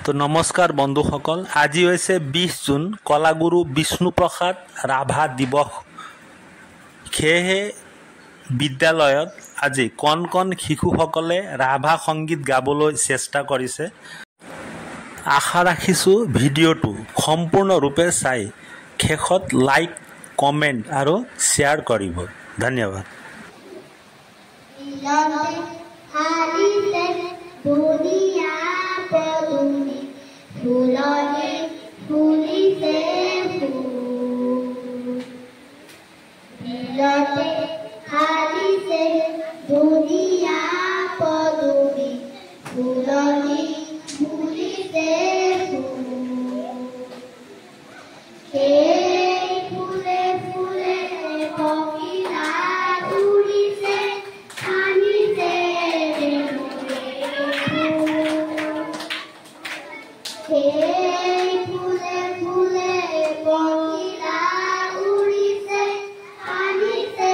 তো নমস্কাৰ বন্ধুসকল, আজি হৈছে 20 জুন কলাগুৰু বিষ্ণুপ্ৰসাদ ৰাভা দিৱস। সেয়েহে বিদ্যালয়ত আজি কণ কণ শিশুসকলে ৰাভা সংগীত গাবলৈ চেষ্টা কৰিছে। আশা ৰাখিছোঁ ভিডিঅ'টো সম্পূৰ্ণৰূপে চাই শেষত লাইক, কমেণ্ট আৰু শ্বেয়াৰ কৰিব। ধন্যবাদ। फूलों फूली से मिलते खाली से दुनिया पदुनी फूलों फूली से फूले फूले कोकिला उड़ी से पानी से फूले फूले कोकिला उड़ी से पानी से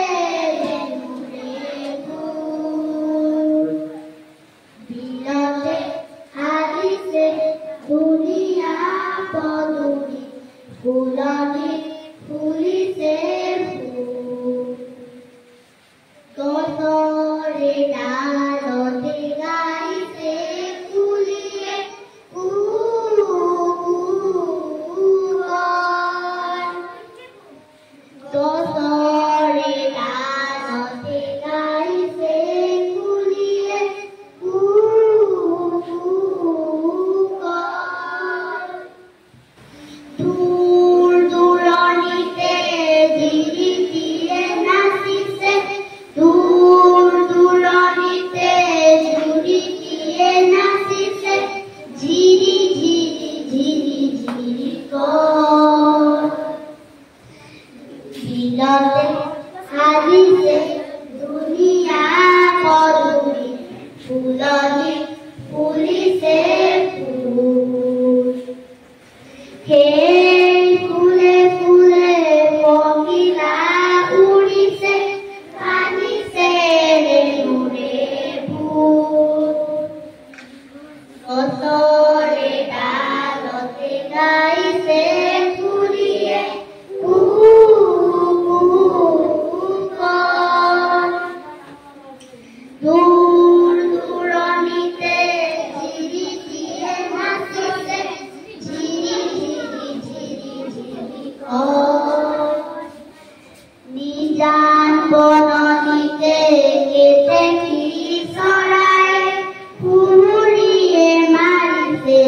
बिलते हारी से दुनिया पदुनी फूलों फूली से तोरे डालोते गाई से फूलिए हारी से दुनिया पदुनी फूलों फूली से फूले फूले कोकिला उड़ी से पानी से तोरे डालोते गाई से फूलिए दूर दूरानीते झिरी झिरी नाची से झिरी झिरी झिरी झिरी निजान बननीते केते की सराय फुरिए मारिते